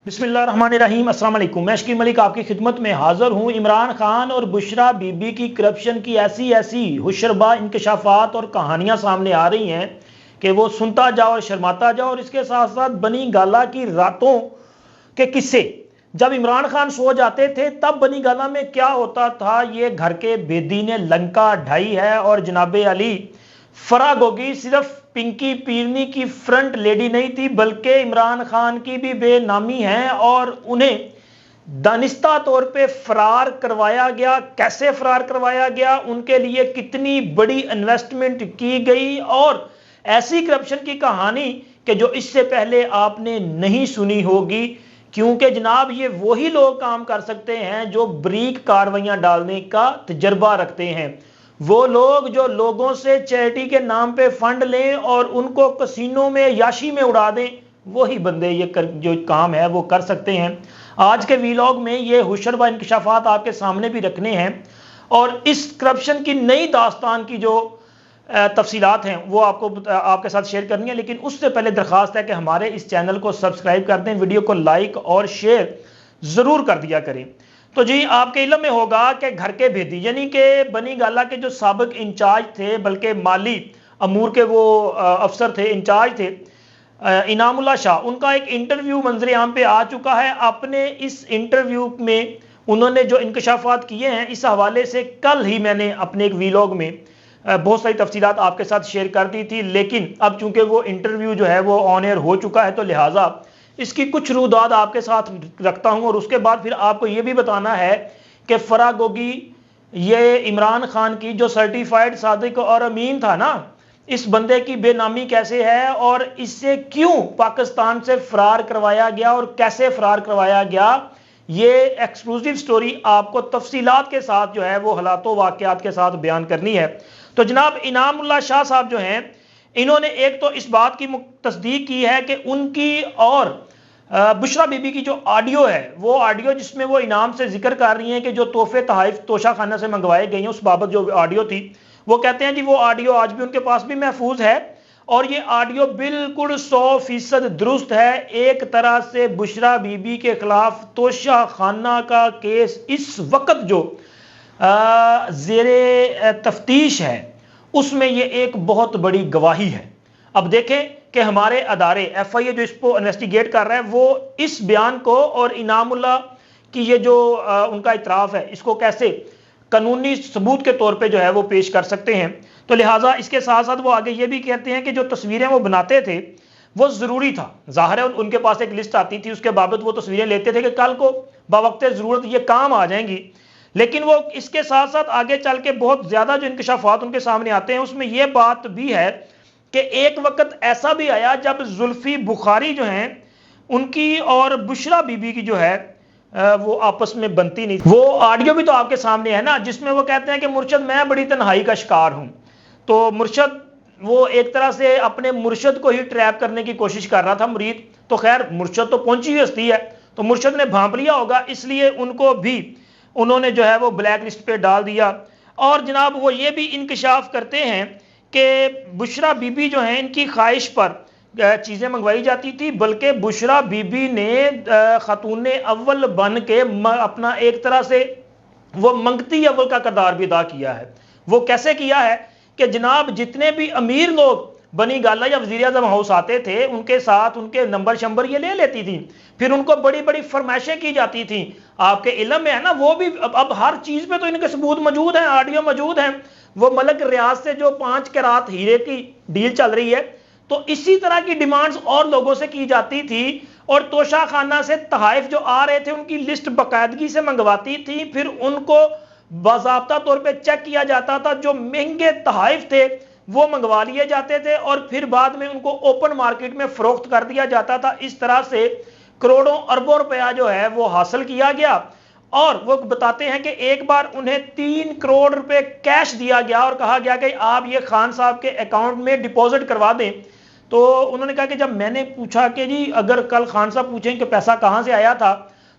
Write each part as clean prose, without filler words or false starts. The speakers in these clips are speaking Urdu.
بسم اللہ الرحمن الرحیم۔ السلام علیکم، میں شکیل ملک آپ کی خدمت میں حاضر ہوں۔ عمران خان اور بشرا بی بی کی کرپشن کی ایسی ہوشربا انکشافات اور کہانیاں سامنے آ رہی ہیں کہ وہ سنتا جاؤ اور شرماتا جاؤ۔ اور اس کے ساتھ ساتھ بنی گالا کی راتوں کے قصے، جب عمران خان سو جاتے تھے تب بنی گالا میں کیا ہوتا تھا، یہ گھر کے بیدی نے لنکا ڈھائی ہے۔ اور جناب علی فرا گوگی صرف پنکی پیرنی کی فرنٹ لیڈی نہیں تھی بلکہ عمران خان کی بھی بے نامی ہے، اور انہیں دانستہ طور پہ فرار کروایا گیا۔ کیسے فرار کروایا گیا، ان کے لیے کتنی بڑی انویسٹمنٹ کی گئی، اور ایسی کرپشن کی کہانی کہ جو اس سے پہلے آپ نے نہیں سنی ہوگی، کیونکہ جناب یہ وہی لوگ کام کر سکتے ہیں جو بریک کارروائیاں ڈالنے کا تجربہ رکھتے ہیں۔ وہ لوگ جو لوگوں سے چیریٹی کے نام پہ فنڈ لیں اور ان کو کسینوں میں یاشی میں اڑا دیں، وہی بندے یہ جو کام ہے وہ کر سکتے ہیں۔ آج کے ویلاگ میں یہ ہوشربا انکشافات آپ کے سامنے بھی رکھنے ہیں، اور اس کرپشن کی نئی داستان کی جو تفصیلات ہیں وہ آپ کے ساتھ شیئر کرنی ہے۔ لیکن اس سے پہلے درخواست ہے کہ ہمارے اس چینل کو سبسکرائب کر دیں، ویڈیو کو لائک اور شیئر ضرور کر دیا کریں۔ تو جی، آپ کے علم میں ہوگا کہ گھر کے بھیدی یعنی کہ بنی گالا کے جو سابق انچارج تھے، بلکہ مالی امور کے وہ افسر تھے، انچارج تھے، انعام اللہ شاہ، ان کا ایک انٹرویو منظر عام پہ آ چکا ہے۔ اپنے اس انٹرویو میں انہوں نے جو انکشافات کیے ہیں، اس حوالے سے کل ہی میں نے اپنے ایک ویلاگ میں بہت ساری تفصیلات آپ کے ساتھ شیئر کر دی تھی، لیکن اب چونکہ وہ انٹرویو جو ہے وہ آن ایئر ہو چکا ہے، تو لہٰذا اس کی کچھ روداد آپ کے ساتھ رکھتا ہوں، اور اس کے بعد پھر آپ کو یہ بھی بتانا ہے کہ فرا گوگی یہ عمران خان کی جو سرٹیفائیڈ صادق اور امین تھا نا، اس بندے کی بے نامی کیسے ہے، اور اس سے کیوں پاکستان سے فرار کروایا گیا اور کیسے فرار کروایا گیا، یہ ایکسکلوزیو سٹوری آپ کو تفصیلات کے ساتھ جو ہے وہ حالات و واقعات کے ساتھ بیان کرنی ہے۔ تو جناب انعام اللہ شاہ صاحب جو ہیں، انہوں نے ایک تو اس بات کی تصدیق کی ہے کہ ان کی اور بشرا بی بی کی جو آڈیو ہے، وہ آڈیو جس میں وہ انعام سے ذکر کر رہی ہیں کہ جو تحفے تحائف توشہ خانہ سے منگوائے گئے ہیں، اس بابت جو آڈیو تھی، وہ کہتے ہیں جی وہ آڈیو آج بھی ان کے پاس بھی محفوظ ہے، اور یہ آڈیو بالکل 100% درست ہے۔ ایک طرح سے بشرا بی بی کے خلاف توشہ خانہ کا کیس اس وقت جو زیر تفتیش ہے، اس میں یہ ایک بہت بڑی گواہی ہے۔ اب دیکھیں کہ ہمارے ادارے ایف آئی اے جو اس کو انویسٹیگیٹ کر رہا ہے، وہ اس بیان کو اور انعام اللہ کی یہ جو ان کا اعتراف ہے، اس کو کیسے قانونی ثبوت کے طور پہ جو ہے وہ پیش کر سکتے ہیں۔ تو لہٰذا اس کے ساتھ ساتھ وہ آگے یہ بھی کہتے ہیں کہ جو تصویریں وہ بناتے تھے وہ ضروری تھا، ظاہر ہے ان کے پاس ایک لسٹ آتی تھی، اس کے بابت وہ تصویریں لیتے تھے کہ کل کو بوقت ضرورت یہ کام آ جائیں گی۔ لیکن وہ اس کے ساتھ ساتھ آگے چل کے بہت زیادہ جو انکشافات ان کے سامنے آتے ہیں، اس میں یہ بات بھی ہے کہ ایک وقت ایسا بھی آیا جب زلفی بخاری جو ہیں ان کی اور بشرا بی بی کی جو ہے وہ آپس میں بنتی نہیں۔ وہ آڈیو بھی تو آپ کے سامنے ہے نا، جس میں وہ کہتے ہیں کہ مرشد میں بڑی تنہائی کا شکار ہوں۔ تو مرشد وہ ایک طرح سے اپنے مرشد کو ہی ٹریپ کرنے کی کوشش کر رہا تھا مرید، تو خیر مرشد تو پہنچی ہوئی ہستی ہے، تو مرشد نے بھانپ لیا ہوگا، اس لیے ان کو بھی انہوں نے جو ہے وہ بلیک لسٹ پہ ڈال دیا۔ اور جناب وہ یہ بھی انکشاف کرتے ہیں کہ بشرا بی بی جو ہیں ان کی خواہش پر چیزیں منگوائی جاتی تھی، بلکہ بشرا بی بی نے خاتون اول بن کے اپنا ایک طرح سے وہ منگتی اول کا کردار بھی ادا کیا ہے۔ وہ کیسے کیا ہے کہ جناب جتنے بھی امیر لوگ بنی گالا یا وزیر اعظم ہاؤس آتے تھے، ان کے ساتھ ان کے نمبر شمبر یہ لے لیتی تھی، پھر ان کو بڑی بڑی فرمائشیں کی جاتی تھیں۔ آپ کے علم میں ہے نا، وہ بھی اب ہر چیز پہ تو ان کے ثبوت موجود ہیں، آڈیو موجود ہیں۔ وہ ملک ریاض سے جو 5 کرات ہیرے کی ڈیل چل رہی ہے، تو اسی طرح کی ڈیمانڈز اور لوگوں سے کی جاتی تھی، اور توشہ خانہ سے تحائف جو آ رہے تھے ان کی لسٹ باقاعدگی سے منگواتی تھی، پھر ان کو باضابطہ طور پہ چیک کیا جاتا تھا، جو مہنگے تحائف تھے وہ منگوا لیے جاتے تھے، اور پھر بعد میں ان کو اوپن مارکیٹ میں فروخت کر دیا جاتا تھا۔ اس طرح سے کروڑوں اربوں روپیہ جو ہے وہ حاصل کیا گیا، اور وہ بتاتے ہیں کہ ایک بار انہیں 3 کروڑ روپے کیش دیا گیا اور کہا گیا کہ آپ یہ خان صاحب کے اکاؤنٹ میں ڈپازٹ کروا دیں۔ تو انہوں نے کہا کہ جب میں نے پوچھا کہ جی اگر کل خان صاحب پوچھیں کہ پیسہ کہاں سے آیا تھا،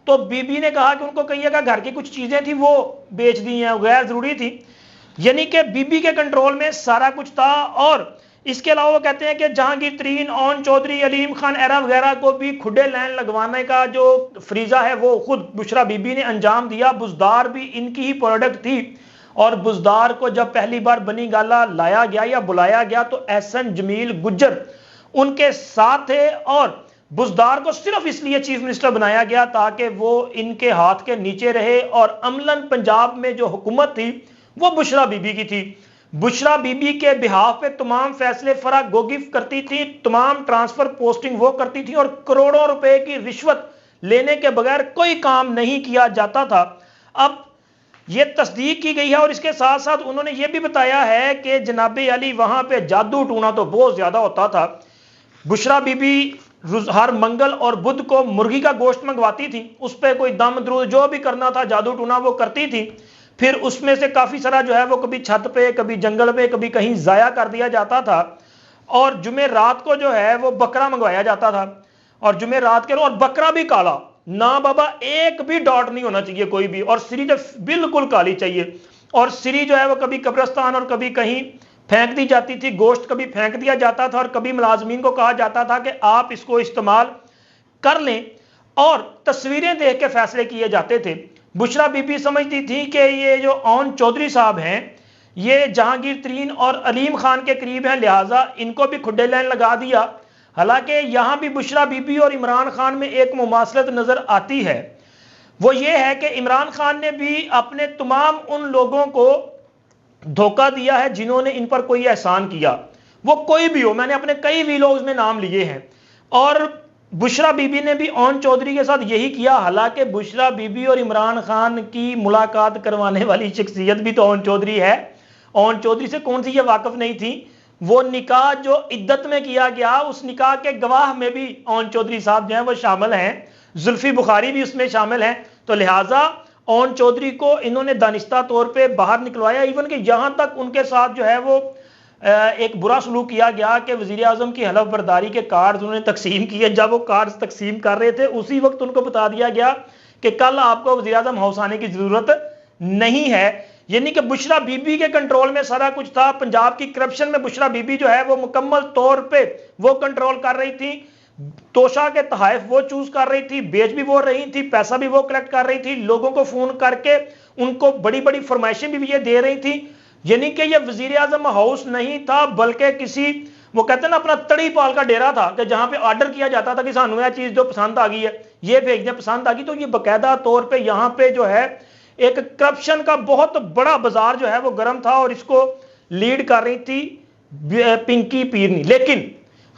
تو بی بی نے کہا کہ ان کو کہیے گا گھر کی کچھ چیزیں تھیں وہ بیچ دی ہیں، غیر ضروری تھی۔ یعنی کہ بی بی کے کنٹرول میں سارا کچھ تھا، اور اس کے علاوہ وہ کہتے ہیں کہ جہانگیر ترین، اون چودھری، علیم خان ایرا وغیرہ کو بھی کھڈے لائن لگوانے کا جو فریضہ ہے وہ خود بشرا بی بی نے انجام دیا۔ بزدار بھی ان کی ہی پروڈکٹ تھی، اور بزدار کو جب پہلی بار بنی گالا لایا گیا یا بلایا گیا تو احسن جمیل گجر ان کے ساتھ تھے، اور بزدار کو صرف اس لیے چیف منسٹر بنایا گیا تاکہ وہ ان کے ہاتھ کے نیچے رہے، اور عملاً پنجاب میں جو حکومت تھی وہ بشرا بی بی کی تھی۔ بشرا بی بی کے بہاف پہ تمام فیصلے فرا گوگی کرتی تھی، تمام ٹرانسفر پوسٹنگ وہ کرتی تھی، اور کروڑوں روپے کی رشوت لینے کے بغیر کوئی کام نہیں کیا جاتا تھا۔ اب یہ تصدیق کی گئی ہے، اور اس کے ساتھ ساتھ انہوں نے یہ بھی بتایا ہے کہ جناب علی وہاں پہ جادو ٹونا تو بہت زیادہ ہوتا تھا۔ بشرا بی بی ہر منگل اور بدھ کو مرغی کا گوشت منگواتی تھی، اس پہ کوئی دم درود جو بھی کرنا تھا جادو ٹونا وہ کرتی تھی، پھر اس میں سے کافی سارا جو ہے وہ کبھی چھت پہ، کبھی جنگل پہ، کبھی کہیں ضائع کر دیا جاتا تھا، اور جمعہ رات کو جو ہے وہ بکرا منگوایا جاتا تھا، اور جمعہ رات کے اور بکرا بھی کالا، نہ بابا ایک بھی ڈاٹ نہیں ہونا چاہیے کوئی بھی، اور سری جو بالکل کالی چاہیے، اور سری جو ہے وہ کبھی قبرستان اور کبھی کہیں پھینک دی جاتی تھی، گوشت کبھی پھینک دیا جاتا تھا، اور کبھی ملازمین کو کہا جاتا تھا کہ آپ اس کو استعمال کر لیں، اور تصویریں دیکھ کے فیصلے کیے جاتے تھے۔ بشرا بی بی سمجھتی تھی کہ یہ جو اون چودھری صاحب ہیں یہ جہانگیر ترین اور علیم خان کے قریب ہیں، لہٰذا ان کو بھی کھڈے لائن لگا دیا۔ حالانکہ یہاں بھی بشرا بی بی اور عمران خان میں ایک مماثلت نظر آتی ہے، وہ یہ ہے کہ عمران خان نے بھی اپنے تمام ان لوگوں کو دھوکہ دیا ہے جنہوں نے ان پر کوئی احسان کیا، وہ کوئی بھی ہو، میں نے اپنے کئی ویلوگز میں نام لیے ہیں، اور بشرا بی بی نے بھی اون چودھری کے ساتھ یہی کیا۔ حالانکہ بشرا بی بی اور عمران خان کی ملاقات کروانے والی شخصیت بھی تو اون چودھری ہے، اون چودھری سے کون سی یہ واقف نہیں تھی؟ وہ نکاح جو عدت میں کیا گیا اس نکاح کے گواہ میں بھی اون چودھری صاحب جو ہیں وہ شامل ہیں، زلفی بخاری بھی اس میں شامل ہیں، تو لہٰذا اون چودھری کو انہوں نے دانستہ طور پہ باہر نکلوایا، ایون کہ یہاں تک ان کے ساتھ جو ہے وہ ایک برا سلوک کیا گیا کہ وزیر اعظم کی حلف برداری کے کارڈز انہوں نے تقسیم کیے، جب وہ کارڈز تقسیم کر رہے تھے اسی وقت ان کو بتا دیا گیا کہ کل آپ کو وزیر اعظم ہاؤس آنے کی ضرورت نہیں ہے، یعنی کہ بشرا بی بی کے کنٹرول میں سارا کچھ تھا۔ پنجاب کی کرپشن میں بشرا بی بی جو ہے وہ مکمل طور پہ وہ کنٹرول کر رہی تھی، توشا کے تحائف وہ چوز کر رہی تھی، بیچ بھی وہ رہی تھی، پیسہ بھی وہ کلیکٹ کر رہی تھی، لوگوں کو فون کر کے ان کو بڑی بڑی فرمائشیں بھی یہ دے رہی تھی، یعنی کہ یہ وزیر اعظم ہاؤس نہیں تھا بلکہ کسی وہ کہتے ہیں نا اپنا تڑی پال کا ڈیرا تھا، کہ جہاں پہ آرڈر کیا جاتا تھا کہ سانو یہ چیز جو پسند آ گئی ہے یہ بھیج دیں، پسند آ گئی تو یہ باقاعدہ طور پہ یہاں پہ جو ہے ایک کرپشن کا بہت بڑا بازار جو ہے وہ گرم تھا، اور اس کو لیڈ کر رہی تھی پنکی پیرنی، لیکن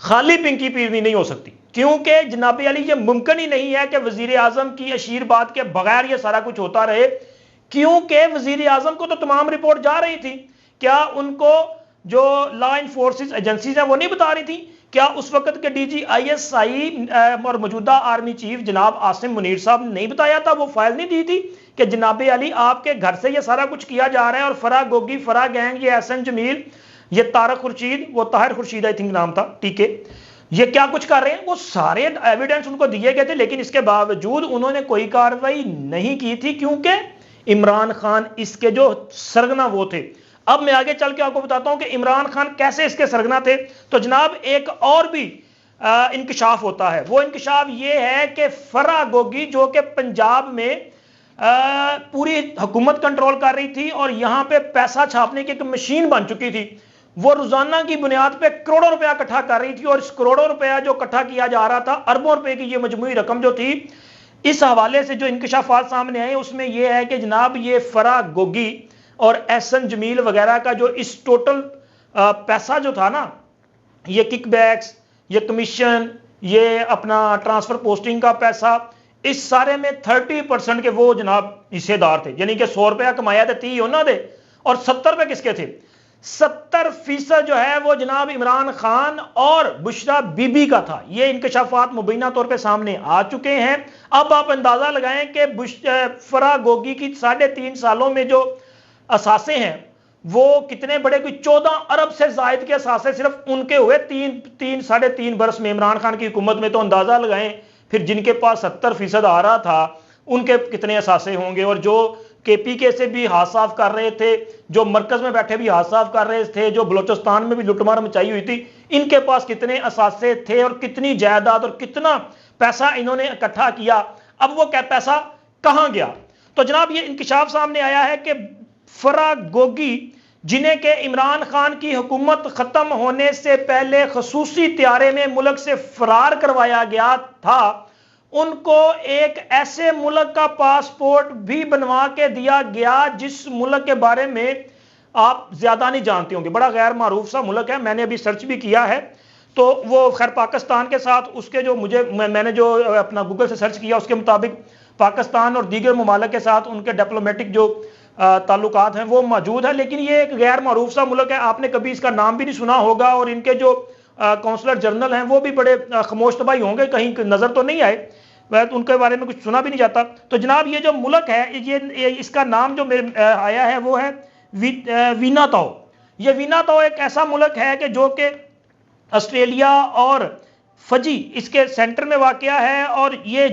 خالی پنکی پیرنی نہیں ہو سکتی، کیونکہ جناب علی یہ ممکن ہی نہیں ہے کہ وزیر اعظم کی اشیر بات کے بغیر یہ سارا کچھ ہوتا رہے، کیونکہ وزیر اعظم کو تو تمام رپورٹ جا رہی تھی، کیا ان کو جو لا انفورسز ایجنسیز ہیں وہ نہیں بتا رہی تھی؟ کیا اس وقت کے D G I S I اور موجودہ آرمی چیف جناب عاصم منیر صاحب نے نہیں بتایا تھا، وہ فائل نہیں دی تھی کہ جناب علی آپ کے گھر سے یہ سارا کچھ کیا جا رہا ہے، اور فرا گوگی، فرا گینگ، یہ احسن جمیل، یہ طارق خورشید، وہ طاہر خورشید آئی تھنک نام تھا، ٹھیک ہے، یہ کیا کچھ کر رہے ہیں؟ وہ سارے ایویڈنس ان کو دیے گئے تھے، لیکن اس کے باوجود انہوں نے کوئی کارروائی نہیں کی تھی، کیونکہ عمران خان اس کے جو سرگنا وہ تھے۔ اب میں آگے چل کے آپ کو بتاتا ہوں کہ عمران خان کیسے اس کے سرگنا تھے۔ تو جناب ایک اور بھی انکشاف ہوتا ہے، وہ انکشاف یہ ہے کہ فرا گوگی جو کہ پنجاب میں پوری حکومت کنٹرول کر رہی تھی اور یہاں پہ پیسہ چھاپنے کی ایک مشین بن چکی تھی، وہ روزانہ کی بنیاد پہ کروڑوں روپیہ اکٹھا کر رہی تھی، اور اس کروڑوں روپیہ جو اکٹھا کیا جا رہا تھا، اربوں روپے کی یہ مجموعی رقم جو تھی، اس حوالے سے جو انکشافات سامنے آئے اس میں یہ ہے کہ جناب یہ فرا گوگی اور احسن جمیل وغیرہ کا جو اس ٹوٹل پیسہ جو تھا نا، یہ کک بیکس، یہ کمیشن، یہ اپنا ٹرانسفر پوسٹنگ کا پیسہ، اس سارے میں 30% کے وہ جناب حصے دار تھے، یعنی کہ 100 روپیہ کمایا تھے 30 انہوں نے، اور 70 روپے کس کے تھے؟ 70% جو ہے وہ جناب عمران خان اور بشرا بی بی کا تھا۔ یہ انکشافات مبینہ طور پہ سامنے آ چکے ہیں۔ اب آپ اندازہ لگائیں کہ فرا گوگی کی 3.5 سالوں میں جو اثاثے ہیں وہ کتنے بڑے، کوئی 14 ارب سے زائد کے اثاثے صرف ان کے ہوئے 3.5 برس میں عمران خان کی حکومت میں، تو اندازہ لگائیں پھر جن کے پاس 70% آ رہا تھا ان کے کتنے اثاثے ہوں گے، اور جو KPK سے بھی ہاتھ صاف کر رہے تھے، جو مرکز میں بیٹھے بھی ہاتھ صاف کر رہے تھے، جو بلوچستان میں بھی لٹمار مچائی ہوئی تھی، ان کے پاس کتنے اثاثے تھے اور کتنی جائیداد اور کتنا پیسہ انہوں نے اکٹھا کیا، اب وہ پیسہ کہاں گیا؟ تو جناب یہ انکشاف سامنے آیا ہے کہ فرا گوگی، جنہیں کہ عمران خان کی حکومت ختم ہونے سے پہلے خصوصی طیارے میں ملک سے فرار کروایا گیا تھا، ان کو ایک ایسے ملک کا پاسپورٹ بھی بنوا کے دیا گیا جس ملک کے بارے میں آپ زیادہ نہیں جانتے ہوں گے، بڑا غیر معروف سا ملک ہے، میں نے ابھی سرچ بھی کیا ہے، تو وہ خیر پاکستان کے ساتھ اس کے جو میں نے جو اپنا گوگل سے سرچ کیا اس کے مطابق پاکستان اور دیگر ممالک کے ساتھ ان کے ڈپلومیٹک جو تعلقات ہیں وہ موجود ہیں، لیکن یہ ایک غیر معروف سا ملک ہے، آپ نے کبھی اس کا نام بھی نہیں سنا ہوگا، اور ان کے جو کونسلر جنرل ہیں وہ بھی بڑے خاموش طبعی ہوں گے، کہیں نظر تو نہیں آئے، ان کے بارے میں کچھ سنا بھی نہیں جاتا۔ تو جناب یہ جو ملک ہے، یہ اس کا نام جو آیا ہے وہ ہے ویناتاؤ۔ یہ ویناتاؤ ایک ایسا ملک ہے کہ جو کہ آسٹریلیا اور فجی اس کے سینٹر میں واقع ہے، اور یہ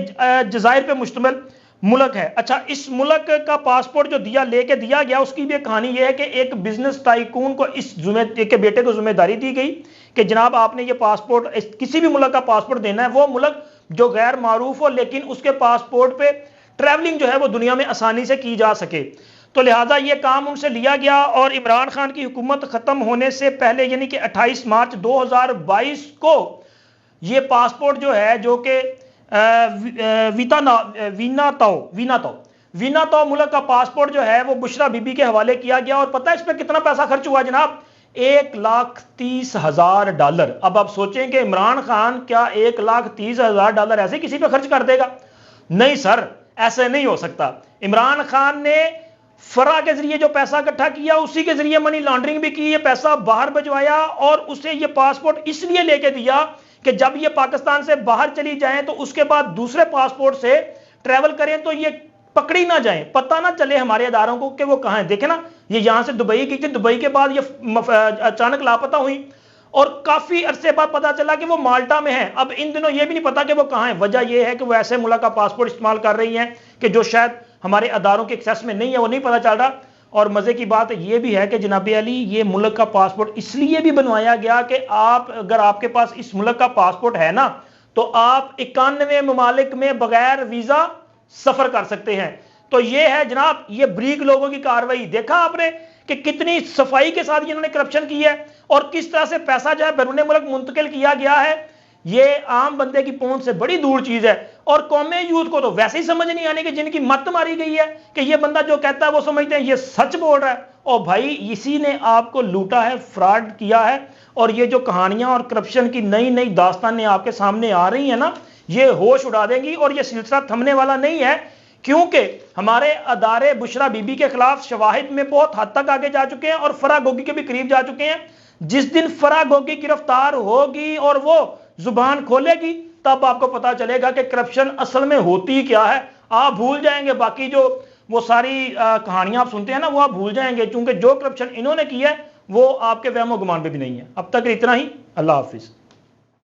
جزائر پہ مشتمل ملک ہے۔ اچھا، اس ملک کا پاسپورٹ جو لے کے دیا گیا، اس کی بھی ایک کہانی یہ ہے کہ ایک بزنس ٹائکون کو اس کے بیٹے کو ذمہ داری دی گئی کہ جناب آپ نے یہ پاسپورٹ، کسی بھی ملک کا پاسپورٹ دینا ہے، وہ ملک جو غیر معروف ہو لیکن اس کے پاسپورٹ پہ ٹریولنگ جو ہے وہ دنیا میں آسانی سے کی جا سکے، تو لہٰذا یہ کام ان سے لیا گیا، اور عمران خان کی حکومت ختم ہونے سے پہلے یعنی کہ 28 مارچ 2022 کو یہ پاسپورٹ جو ہے، جو کہ ویناتاؤ ملک کا پاسپورٹ جو ہے وہ بشرا بی بی کے حوالے کیا گیا، اور پتہ ہے اس پہ کتنا پیسہ خرچ ہوا جناب؟ $1,30,000۔ اب آپ سوچیں کہ عمران خان کیا $1,30,000 ایسے کسی پہ خرچ کر دے گا؟ نہیں سر، ایسے نہیں ہو سکتا۔ عمران خان نے فرا کے ذریعے جو پیسہ اکٹھا کیا، اسی کے ذریعے منی لانڈرنگ بھی کی، یہ پیسہ باہر بھجوایا، اور اسے یہ پاسپورٹ اس لیے لے کے دیا کہ جب یہ پاکستان سے باہر چلی جائیں تو اس کے بعد دوسرے پاسپورٹ سے ٹریول کریں تو یہ پکڑی نہ جائیں، پتہ نہ چلے ہمارے اداروں کو کہ وہ کہاں ہیں۔ دیکھیں نا، یہ یہاں سے دبئی گئی تھی، دبئی کے بعد یہ اچانک لاپتہ ہوئی، اور کافی عرصے بعد پتا چلا کہ وہ مالٹا میں ہیں۔ اب ان دنوں یہ بھی نہیں پتا کہ وہ کہاں ہیں۔ وجہ یہ ہے کہ وہ ایسے ملک کا پاسپورٹ استعمال کر رہی ہیں کہ جو شاید ہمارے اداروں کے ایکسیس میں نہیں ہے، وہ نہیں پتا چل رہا۔ اور مزے کی بات یہ بھی ہے کہ جناب علی، یہ ملک کا پاسپورٹ اس لیے بھی بنوایا گیا کہ اگر آپ کے پاس اس ملک کا پاسپورٹ ہے نا، تو آپ 91 ممالک میں بغیر ویزا سفر کر سکتے ہیں۔ تو یہ ہے جناب، یہ بریک لوگوں کی کارروائی دیکھا آپ نے کہ کتنی صفائی کے ساتھ انہوں نے کرپشن کی ہے، اور کس طرح سے پیسہ جو ہے بیرون ملک منتقل کیا گیا ہے۔ یہ عام بندے کی پہنچ سے بڑی دور چیز ہے، اور قومی یوتھ کو تو ویسے ہی سمجھ نہیں آنے کہ جن کی مت ماری گئی ہے کہ یہ بندہ جو کہتا ہے وہ سمجھتے ہیں یہ سچ بول رہا ہے۔ اور بھائی اسی نے آپ کو لوٹا ہے، فراڈ کیا ہے، اور یہ جو کہانیاں اور کرپشن کی نئی نئی داستانیں آپ کے سامنے آ رہی ہیں نا، یہ ہوش اڑا دیں گی، اور یہ سلسلہ تھمنے والا نہیں ہے، کیونکہ ہمارے ادارے بشرا بی بی کے خلاف شواہد میں بہت حد تک آگے جا چکے ہیں، اور فرا گوگی کے بھی قریب جا چکے ہیں۔ جس دن فرا گوگی گرفتار ہوگی اور وہ زبان کھولے گی، تب آپ کو پتا چلے گا کہ کرپشن اصل میں ہوتی کیا ہے۔ آپ بھول جائیں گے، باقی جو وہ ساری کہانیاں آپ سنتے ہیں نا، وہ آپ بھول جائیں گے، کیونکہ جو کرپشن انہوں نے کی ہے وہ آپ کے وہم و گمان پہ بھی نہیں ہے۔ اب تک اتنا ہی، اللہ حافظ۔